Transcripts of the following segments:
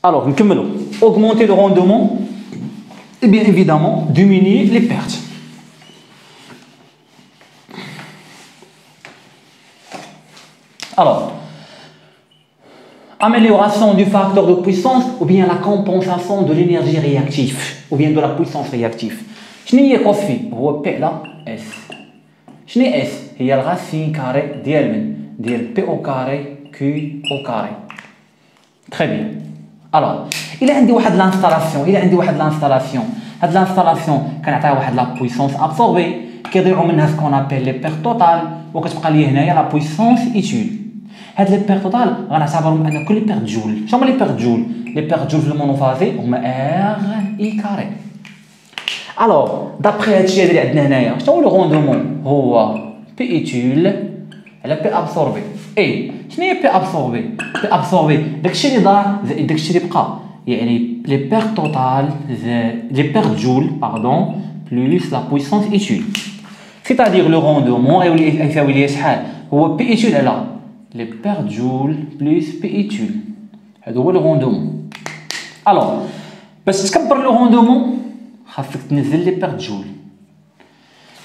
Alors, نكملوا. Augmenter le rendement et bien évidemment diminuer les pertes. Alors, amélioration du facteur de puissance ou bien la compensation de l'énergie réactive ou bien de la puissance réactive. شنو هي cos phi هو P على S. شنو هي S هي الراسين كاري ديال من ديال P au carré Q au carré. Très bien. Alors, il a واحد l'installation. هاد l'installation كنعطيها واحد لا puissance absorbée كيضيعوا منها ce qu'on appelle les pertes totales وكتبقى لي هنايا la puissance utile. هاد لي بيرت توتال غنعتبرهم ان كل بيرت جول. شنو هما لي بيرت جول؟ لي بيرت جول في المونوفازي هما ار اي كاري. الوغ دابخي هادشي اللي عندنا هنايا شنو هو لو روندومون؟ هو بي ايتول على بي ابسوربي. اي شنو هي بي ابسوربي؟ بي ابسوربي داكشي اللي ضاع زائد داكشي اللي بقى، يعني لي بيرت توتال لي بيرت جول باردون بلس لا بويسونس ايتول. سيتادير لو روندومون يساوي لي شحال؟ هو بي ايتول على les pertes joules plus P utile. هذا هو le rendement. Alors, باش تكبر le rendement خاصك تنزل les pertes joules.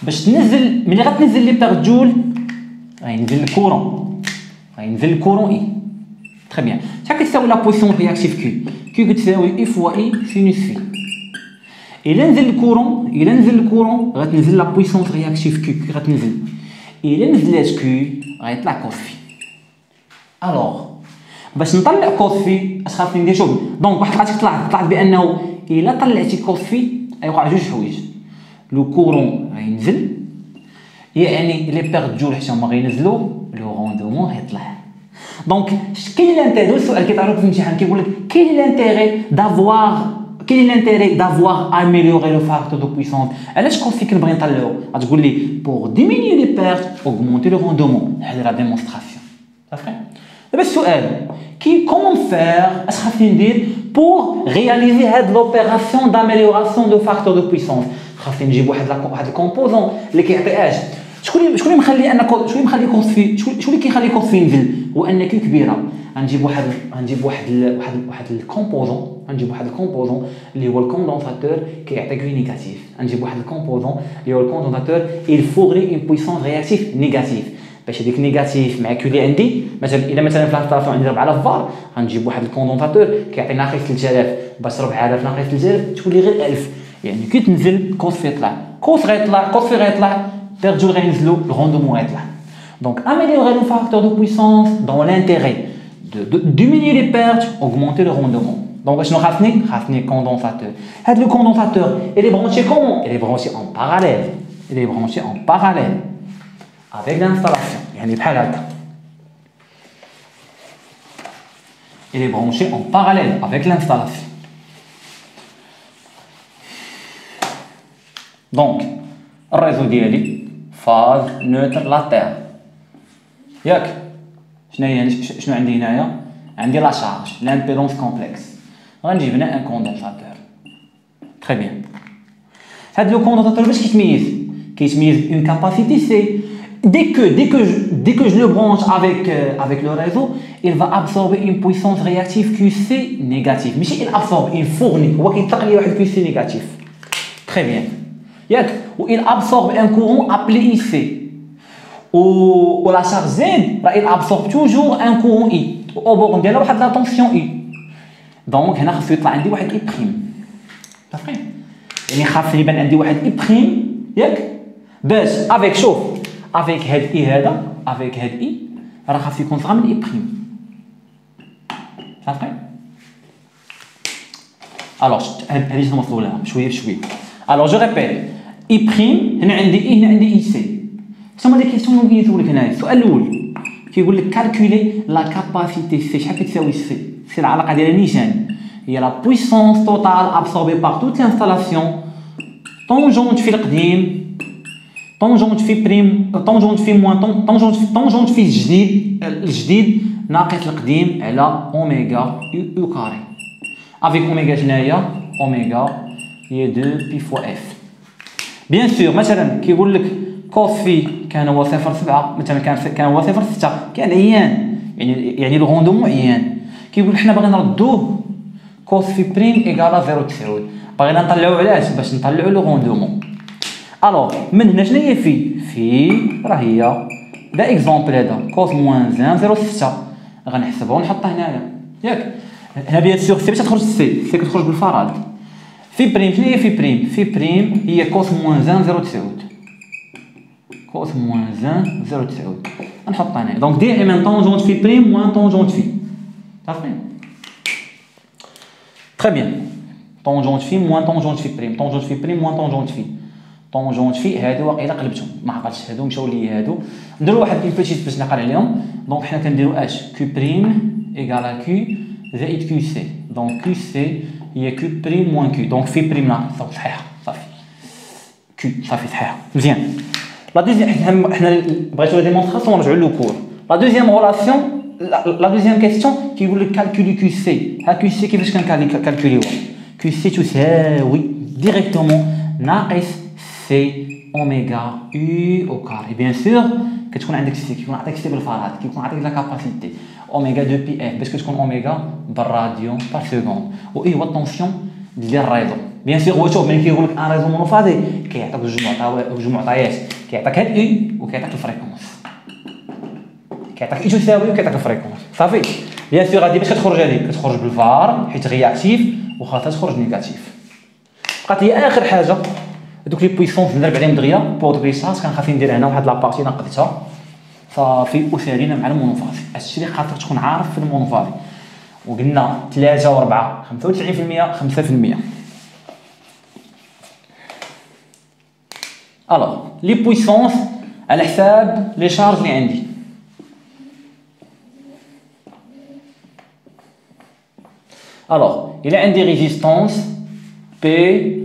باش تنزل ملي غتنزل les pertes joules غينزل الكورون. غينزل الكورون اي. Très bien. شحال كتساوي la puissance réactive Q؟ Q كتساوي I fois I sinus phi. إلا نزل الكورون غتنزل la puissance réactive Q غتنزل. إلا نزلات Q غيطلع cos phi. الوغ باش نطلع كوس في اش خاصني ندير؟ شوف دونك واحد الحاجه طلعت بانه الا طلعتي كوس في غيوقع جوج حوايج. لو كورون غينزل يعني لي بيرت جول حتى هما غينزلوا، لو روندومون غيطلع. دونك كاين الانتيري السؤال كيطرح في الامتحان كيقول لك كاين الانتيري دافوار اميليوري لو فاكتور دو بويسونس. علاش كوس في كنبغي نطلعو؟ غتقول لي بور ديمينيي لي بيرت اوغمونتي لو روندومون. هذه لا ديمونستراسيون صافي. دابا السؤال comment faire اش خاصني ندير pour réaliser هاد l'opération d'amélioration de facteur de puissance؟ خاصني نجيب واحد الكومبوزون اللي كيعطي اش. شكون اللي مخلي كوس في شكون اللي كيخلي كوس في ينزل؟ هو ان كي كبيره. غنجيب واحد الكومبوزون اللي هو الكوندونساتور كيعطي كي نيجاتيف. غنجيب واحد الكومبوزون اللي هو الكوندونساتور il fournit une puissance réactive négative. باش هذيك نيجاتيف معكولي عندي مثلا الا مثلا في الانستالاسيون عندي 4000 فار غنجيب واحد الكوندونساتور كيعطي ناقص 3000 باش 4000 ناقص 3000 تكون لي غير 1000. يعني كي تنزل كوس في يطلع كوس في غيطلع بيرت جول غينزلوا الروندومون غيطلع. دونك اميليوري لو فاكتور دو بويسونس دون لانتيري دو diminuer les pertes augmenter le rendement. دونك شنو خاصني كوندونساتور. هاد لو كوندونساتور il est branché comment؟ il est branché en parallèle avec l'installation. يعني بحال هكا. Il est branché en parallèle avec l'installation. Donc, الريزو ديالي فاز نوتر لاتير ياك. شنو عندي هنايا؟ عندي لا شارج لامبيدونس كومبلكس. غنجيب هنا ان كوندونساتور. تري بيان. هاد لو كوندونساتور باش كيتميز اون كاباسيتي سي. Dès que je le branche avec le réseau, il va absorber une puissance réactive QC négative. Mais il absorbe, il fournit. Il fournit QC négatif. Très bien. Il absorbe un courant appelé IC. Ou la charge Z, il absorbe toujours un courant I. Au bord, on a la tension I. Donc, il y a un I prime. D'accord? Il y a un I prime. Avec chaud. Avec هاد I هذا avec هاد I راه خاص يكون صغر من I prime. صافي. الوغ هادي شنو نوصلوا لها بشويه بشويه. الوغ جو ريبيت I prime هنا عندي I هنا عندي IC. شنو هما لي كيسيون اللي كيسولك هنايا؟ السؤال الاول كيقول لك كالكولي لا كاباسيتي سي. شحال كتساوي سي؟ سي العلاقه ديال النيشان هي لا بويسونس توتال ابسوربي بار توت لانستالاسيون طونجونت في القديم طونجونت في بريم طونجونت في موان طونجونت في الجديد ناقص القديم على اوميغا يو كاري. افيك اوميغا شناهي؟ اوميغا هي 2 بي فوا اف. بيان سور مثلا كيقول لك كوس في كان هو 0.7 مثلا كان هو 0.6 كان عيان يعني الغوندومون عيان. كيقول حنا باغي نردوه كوس في بريم ايكالا 0.9. بغينا نطلعو علاش؟ باش نطلعو لو روندومون. الوغ من هنا شنو هي في راه هي دا اكزومبل هذا كوس موان 1 0.6 غنحسبها ونحطها هنايا ياك. هنا بيان سور سي باش تخرج سي كتخرج بالفرض. في بريم شنو هي في بريم؟ في بريم هي كوس موان 1 0.9 كوس موان 1 0.9 نحطها هنا. دونك دائما طونجونت في بريم موان طونجونت في صافي. تري بيان. طونجونت في موان طونجونت في بريم طونجونت في بريم موان طونجونت في طونجونت في هادو واقيلا قلبتهم ما عقلتش هادو مشاو لي هادو. نديرو واحد اون بيتيت باش نقرا عليهم. دونك حنا كنديرو اش كيو بريم ايكالا كيو زائد كيو سي. دونك كيو سي هي كيو بريم موان كيو. دونك في بريم ناقص صحيحه صافي كيو صافي صحيحه مزيان. لا دوزيام حنا بغيتو لا ديمونستراسيون نرجعو لو كور. لا دوزيام غولاسيون لا دوزيام كيستيون كيقول لك كالكولي كيو سي. ها كيو سي كيفاش كنكالكوليوها؟ كيو سي تساوي ديريكتومون ناقص سي اوميغا او كاري. بيان سور كتكون عندك سي كيكون عطيك سي بالفراد كيكون عطيك لا كاباسيتي اوميغا 2 بي اف باش كتكون اوميغا بالراديون بار سكوند. و اي هو الطونسيون ديال الريزو. بيان سور هو شوف ملي كيقول لك ان ريزو مونوفازي كيعطيك جوج معطيات كيعطيك هاد اي وكيعطيك الفريكونس كيعطيك اي تساوي وكيعطيك الفريكونس صافي. بيان سور غادي باش كتخرج هذه كتخرج بالفار حيت رياكتيف وخاصها تخرج نيجاتيف. بقات هي اخر حاجه دوك لي بويسونس نضرب عليهم دغيا بور ريشارج كان خاصني ندير هنا واحد لابارتي نقدتها صافي وسالينا مع المونوفازي. هادشي اللي خاصك تكون عارف في المونوفازي. وقلنا 3 و4 95% 5%. الوغ لي بويسونس على حساب لي شارج اللي عندي. الوغ الى عندي ريزيستونس بي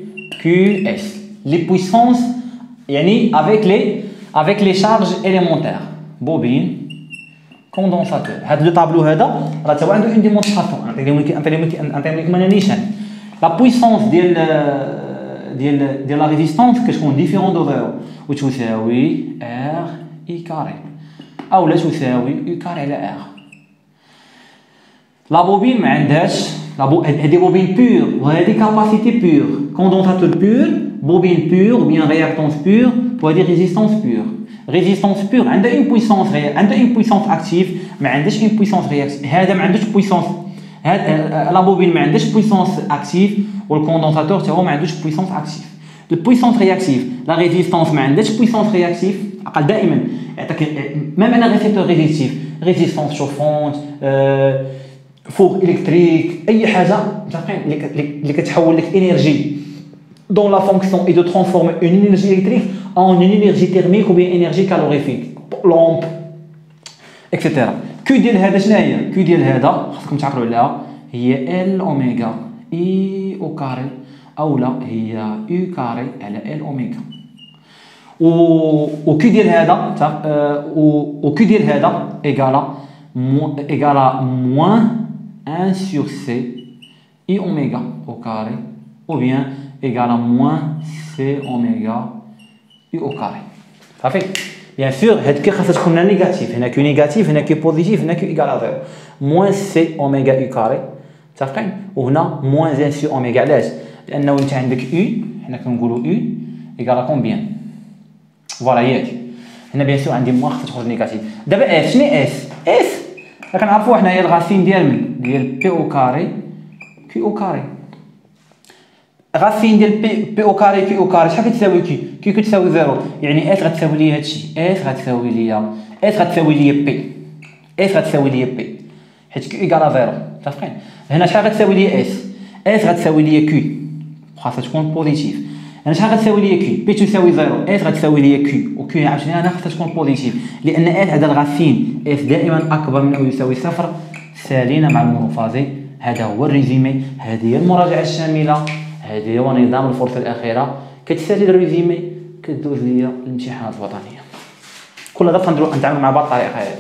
كيو اس لي بويسونس يعني avec les charges élémentaires بوبين كوندونساتور. هاد لو طابلو هذا راه تا هو عنده اون ديمونستراسيون نعطيهم لكم انا نيشان. لا بويسونس ديال لا ريزيستونس كتكون ديفيرون دو زيرو وتساوي ار اي كاري او لا تساوي او كاري على ار. لا بوبين ما عندهاش هادي بوبين بور وهادي كاباسيتي بور كوندونساتور بور بوبين بور ou bien réactance pure وهادي ريزيستونس بور. ريزيستونس بور عندها اون بويسونس عندها اون بويسونس اكتيف ما عندهاش اون بويسونس رياكتيف. هذا ما عندوش بويسونس لا بوبين ما عندهاش بويسونس اكتيف والكوندونساتور حتى هو ما عندوش بويسونس اكتيف. البويسونس رياكتيف لا ريزيستونس ما عندهاش بويسونس رياكتيف عقل دائما يعطيك ميم انا ريسيبتور ريزيستيف ريزيستونس شوفونت فوق الكتريك اي حاجه اللي كتحول لك انرجي dont la fonction est de transformer une énergie électrique en une énergie thermique ou bien énergie calorifique lampe etc. كيو ديال هذا شنو هي؟ كيو ديال هذا خاصكم تعقلوا عليها هي ال اوميغا اي او كاري اولا هي او كاري على ال اوميغا. و كيو ديال هذا و كيو ديال هذا ايغالا موان 1 sur c i oméga au carré ou bien égale à moins c oméga u au carré. صافي بيان سور هاد كي خاصها تكون نيجاتيف هنا كي نيجاتيف هنا كي بوزيتيف هنا كي ايغال ا 0 moins c oméga u carré متفقين. وهنا moins 1 sur oméga علاش؟ لانه انت عندك u حنا كنقولوا u ايغال كومبيان فوالا ياك. هنا بيان سور عندي موان خاصها تخرج نيجاتيف. دابا اف شنو اس كنعرفوا حنا هي الغاسين ديال من ديال بي او كاري كي او كاري. غاسين ديال بي او كاري كي او كاري شحال كتساوي كي كتساوي زيرو يعني اس غتساوي لي هادشي اس غتساوي لي بي اس غتساوي لي بي حيت كي ايكال زيرو متفقين. هنا شحال غتساوي لي اس غتساوي لي كي خاصها تكون بوزيتيف. هنا شحال غتساوي لي كي بي تساوي زيرو اس غتساوي لي كي وكي عاوتاني هنا خاصها تكون بوزيتيف لان اس هذا الغاسين اس دائما اكبر من او يساوي صفر. سالينا مع المونوفازي. هذا هو الريزيمي. هذه هي المراجعه الشامله. هذه هو نظام الفرصه الاخيره. كتسالي الريزيمي كدوز ليا الامتحانات الوطنيه. كل هذا تنتعامل مع بعض الطريقه هذه.